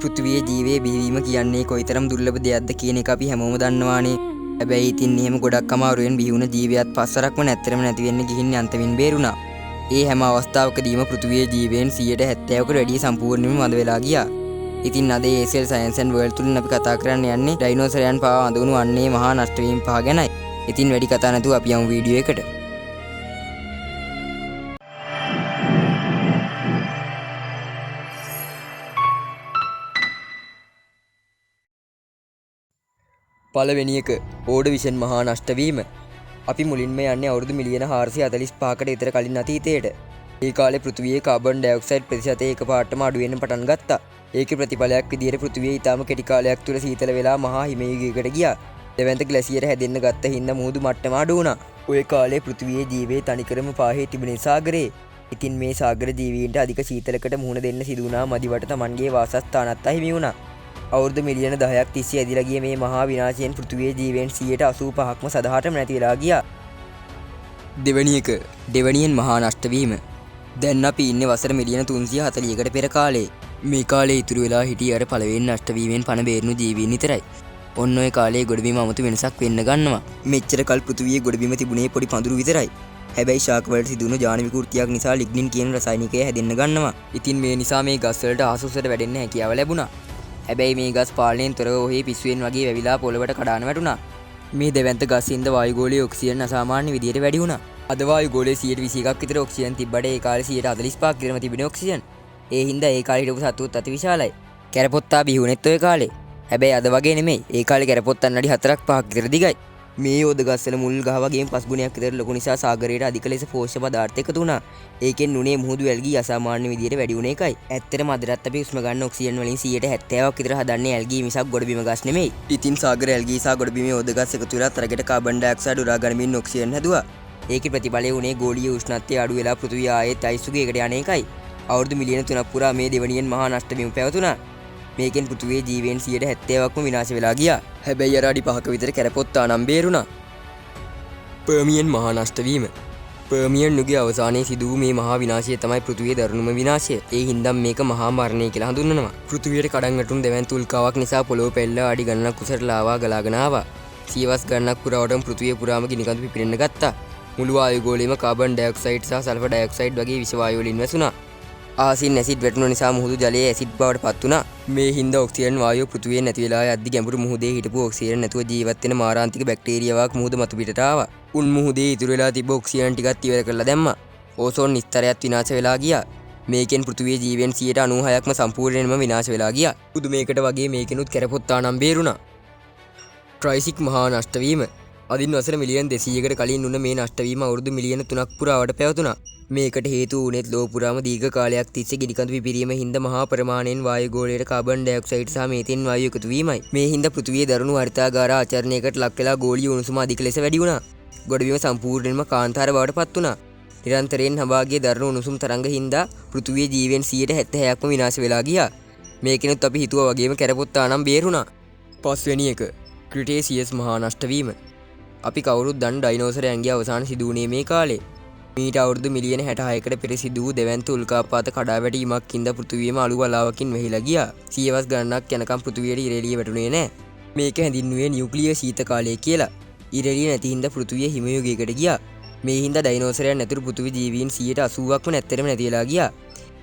පෘථිවියේ ජීවයේ බිහිවීම කියන්නේ කොයිතරම් දුර්ලභ දෙයක්ද කියන එක අපි හැමෝම දන්නවානේ. හැබැයි ඉතින් එහෙම ගොඩක් අමාරුවෙන් බිහි වුණ ජීවියක් පස්සරක්ම නැත්තරම නැති වෙන්න ගිහින් අන්තමින් බේරුණා. ඒ හැම අවස්ථාවකදීම පෘථිවියේ ජීවයෙන් 70%කට වැඩිය සම්පූර්ණයෙන්ම වඳ වෙලා ගියා. ඉතින් අද ඒසෙල් සයන්ස් ඇන්ඩ් වර්ල්ඩ් තුලින් අපි කතා කරන්න යන්නේ ඩයිනෝසරයන් පවා අඳුණු අන්නේ මහා නෂ්ට වීම පහ ගැනයි. ඉතින් වැඩි කතා නැතුව අපි යමු වීඩියෝ එකට. පළවෙනි එක ඕඩවිෂන් මහා නෂ්ට වීම. අපි මුලින්ම යන්නේ අවුරුදු මිලියන 445කට විතර කලින් අතීතයට. ඒ කාලේ පෘථිවියේ කාබන් ඩයොක්සයිඩ් ප්‍රතිශතය එකපාරටම අඩු වෙන්න පටන් ගත්තා. ඒකේ ප්‍රතිඵලයක් විදියට පෘථිවිය ඊටාම කෙටි කාලයක් තුල සීතල වෙලා මහා හිම යුගයකට ගියා. දෙවැන්ත ග්ලැසියර් හැදෙන්න ගත්ත හින්දා මුහුදු මට්ටම අඩු වුණා. ওই කාලේ පෘථිවියේ ජීවේ තනිකරම පාහේ තිබුණේ සාගරේ. ඉතින් මේ සාගර ජීවීන්ට අධික සීතලකට මුහුණ දෙන්න සිදු වුණා මදිවට Tamanගේ වාසස්ථානත් අහිමි වුණා. අවුරුදු මිලියන 10ක් තිස්සේ ඇදිලා ගිය මේ මහා විනාශයෙන් පෘථිවියේ ජීවයන් 85%ක්ම සදහටම නැති වෙලා ගියා. දෙවැනි එක ඩෙවනියන් මහා නෂ්ට වීම. දැන් අපි ඉන්නේ වසර මිලියන 340කට පෙර කාලේ. මේ කාලේ ඉතුරු වෙලා හිටිය අර පළවෙනි නෂ්ට වීමෙන් පණ බේරුණු ජීවීන් විතරයි. ඔන්න ඔය කාලේ ගොඩබිම අමුතු වෙනසක් වෙන්න ගන්නවා. මෙච්චර කල් පෘථිවියේ ගොඩබිම තිබුණේ පොඩි පඳුරු විතරයි. හැබැයි ශාක වලට සිදුවුණු ජාන විකෘතියක් නිසා ලිග්නින් කියන රසායනිකය හැදෙන්න ගන්නවා. ඉතින් මේ නිසා මේ ගස් වලට ආසුසට වැඩෙන්න හැකියාව ලැබුණා. හැබැයි මේ ගස් පාලනයෙන් තොරව ඔහේ පිස්සුවෙන් වගේ වැවිලා පොළවට කඩාන වැටුණා. මේ දෙවැන්ත ගස්සින්ද වායුගෝලයේ ඔක්සිජන් අසාමාන්‍ය විදියට වැඩි වුණා. අද වායුගෝලයේ 121ක් විතර ඔක්සිජන් තිබ්බට ඒ කාලේ 145ක් විතරම තිබුණේ ඔක්සිජන්. ඒ හින්දා ඒ කාලේ හිටපු සතුත් අතිවිශාලයි. කැරපොත්තා බිහි වුණෙත් ඔය කාලේ. හැබැයි අද වගේ නෙමෙයි. ඒ කාලේ කැරපොත්තන් අඩි 4ක් 5ක් විතර දිගයි. මේ යෝධ ගස්වල මුල් ගහ වගේම පස් ගුණයක් විතර ලොකු නිසා සාගරයට අධික ලෙස පෝෂ්‍ය පදාර්ථ එකතු වුණා. ඒකෙන් උනේ මුහුදු ඇල්ගී අසාමාන්‍ය විදියට වැඩි වුණ එකයි. ඇත්තටම අදටත් අපි උස්ම ගන්න ඔක්සිජන් වලින් 70%ක් විතර හදන්නේ ඇල්ගී මිසක් ගොඩබිම ගස් නෙමෙයි. ඉතින් සාගර ඇල්ගී සහ ගොඩබිමේ යෝධ ගස් එකතු වෙලා තරගට කාබන් ඩයොක්සයිඩ් උරා ගනිමින් ඔක්සිජන් හැදුවා. ඒකේ ප්‍රතිඵලය උනේ ගෝලීය උෂ්ණත්වය අඩු වෙලා පෘථිවිය ආයෙත් අයිස් යුගයකට යන එකයි. අවුරුදු මිලියන 3ක් පුරා මේ දෙවනියෙන් මහා නෂ්ට වීම පැවතුණා. මේකෙන් පෘථිවියේ ජීවීන් 70%ක්ම විනාශ වෙලා ගියා. හැබැයි අර අඩි 5ක විතර කැරපොත්තා නම් බේරුණා. පර්මියන් මහා නෂ්ට වීම. පර්මියන් යුගයේ අවසානයේ සිදු වූ මේ මහා විනාශය තමයි පෘථිවියේ දරුණුම විනාශය. ඒ හින්දා මේක මහා මරණය කියලා හඳුන්වනවා. පෘථිවියට කඩන් වැටුණු දෙවැන්ත උල්කාවක් නිසා පොළොව පෙළ අඩි ගණනක් උසට ලාවා ගලාගෙන ආවා. සියවස් ගණනක් පුරාවටම පෘථිවිය පුරාම ගිනිකඳු පිපිරෙන්න ගත්තා. මුළු වායුගෝලයේම කාබන් ඩයොක්සයිඩ් සහ සල්ෆර් ඩයොක්සයිඩ් වගේ විෂ වායු වලින් වැසුණා. ආසින් ඇසිඩ් වැටුණ නිසා මුහුදු ජලයේ ඇසිඩ් බවට පත් වුණා. මේ හින්දා ඔක්සිජන් වායුව පෘථිවියේ නැති වෙලා යද්දි ගැඹුරු මුහුදේ හිටපු ඔක්සිජන් නැතුව ජීවත් වෙන මාරාන්තික බැක්ටීරියාවක් මුහුද මතු පිටට ආවා. උන් මුහුදේ ඉතුරු වෙලා තිබ්බ ඔක්සිජන් ටිකත් ඉවර කරලා දැම්මා. ඕසෝන් ස්තරයත් විනාශ වෙලා ගියා. මේකෙන් පෘථිවියේ ජීවයන් 96%ක්ම සම්පූර්ණයෙන්ම විනාශ වෙලා ගියා. පුදු මේකට වගේ මේකෙනුත් කැරපොත්තා නම් බේරුණා. ට්‍රයිසික් මහා නෂ්ට වීම. අදින් වසර මිලියන 200කට කලින් වුණ මේ නෂ්ට වීම අවුරුදු මිලියන 3ක් පුරාවට පැවතුණා. මේකට හේතු වුණෙත් ලෝ පුරාම දීර්ඝ කාලයක් තිස්සේ ගිනිකඳු පිපිරීම හින්දා මහා ප්‍රමාණයෙන් වායුගෝලයට කාබන් ඩයොක්සයිඩ් සහ මේතේන් වායු එකතු වීමයි. මේ හින්දා පෘථිවියේ දරුණු හරිතාගාර ආචරණයකට ලක් වෙලා ගෝලීය උණුසුම අධික ලෙස වැඩි වුණා. ගොඩබිම සම්පූර්ණයෙන්ම කාන්තාර බවට පත් වුණා. නිරන්තරයෙන් හඹාගේ දරුණු උණුසුම් තරංග හින්දා පෘථිවියේ ජීවයන් 70%ක්ම විනාශ වෙලා ගියා. මේකෙනුත් අපි හිතුවා වගේම කැරපොත්තා නම් බේරුණා. පස්වෙනි එක ක්‍රිටේසියස් මහා නෂ්ට වීම. අපි කවුරුත් දන්න ඩයිනෝසරයන්ගේ අවසාන සිදු වුණේ මේ කාලේ. මීට අවුරුදු මිලියන 66කට පෙර සිදු වූ දෙවැන්ත උල්කාපාත කඩා වැටීමක් හින්දා පෘථිවියම අලු වලාවකින් වැහිලා ගියා. සියවස් ගණනක් යනකම් පෘථිවියට ඉර එළිය වැටුනේ නැහැ. මේක හැඳින්වුවේ නියුක්ලියර් ශීත කාලය කියලා. ඉර එළිය නැති හින්දා පෘථිවිය හිම යුගයකට ගියා. මේ හින්දා ඩයිනෝසරයන් ඇතුළු පෘථිවි ජීවීන් 80%ක්ම නැත්තරම නැති වෙලා ගියා.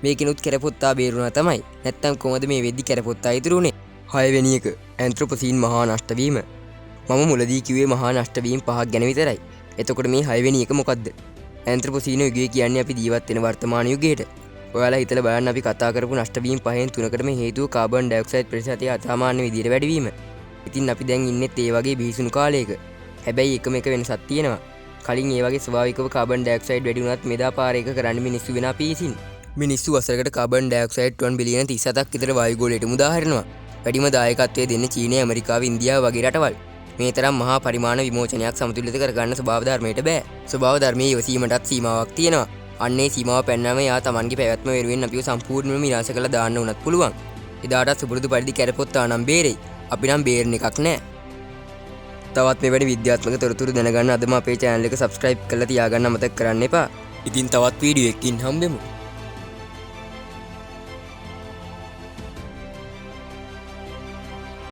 මේකිනුත් කැරපොත්තා බේරුණා තමයි. නැත්තම් කොහමද මේ වෙද්දි කැරපොත්තා ඉතුරු වුනේ? 6 වෙනි එක ඇන්ත්‍රොපොසීන් මහා නෂ්ට වීම. මම මුලදී කිව්වේ මහා නෂ්ට වීම 5ක් ගැන විතරයි. එතකොට මේ 6 වෙනි එක මොකද්ද? ඇන්ත්‍රොපොසීන යුගය කියන්නේ අපි ජීවත් වෙන වර්තමාන යුගයට. ඔයාලා හිතලා බලන්න අපි කතා කරපු නෂ්ට වීම පහෙන් 3කටම හේතුව කාබන් ඩයොක්සයිඩ් ප්‍රතිශතය අසාමාන්‍ය විදියට වැඩිවීම. ඉතින් අපි දැන් ඉන්නෙත් ඒ වගේ බිහිසුණු කාලයක. හැබැයි එකම එක වෙනසක් තියෙනවා. කලින් ඒ වගේ ස්වභාවිකව කාබන් ඩයොක්සයිඩ් වැඩි වුණත් මෙදා පාර එක කරන්නේ මිනිස්සු වෙන අපි විසින්. මිනිස්සු වසරකට කාබන් ඩයොක්සයිඩ් ටොන් බිලියන 37ක් විතර වායුගෝලයට මුදා හරිනවා. වැඩිම දායකත්වය දෙන්නේ චීනය, ඇමරිකාව, ඉන්දියාව වගේ රටවල්. මේ තරම් මහා පරිමාණ විමෝචනයක් සමතුලිත කරගන්න ස්වභාව ධර්මයට බෑ. ස්වභාව ධර්මයේ ඉවසීමටත් සීමාවක් තියෙනවා. අන්නේ සීමාව පෙන්වන්නම යා තමන්ගේ පැවැත්ම වෙනුවෙන් අපිව සම්පූර්ණයෙන්ම විනාශ කරලා දාන්න උනත් පුළුවන්. එදාට සුබුරුදු පරිදි කැරපොත්තා නම් බේරෙයි. අපි නම් බේරෙන එකක් නෑ. තවත් මෙවැනි විද්‍යාත්මක තොරතුරු දැනගන්න අදම අපේ channel එක subscribe කරලා තියාගන්න අමතක කරන්න එපා. ඉතින් තවත් වීඩියෝ එකකින් හම්බෙමු.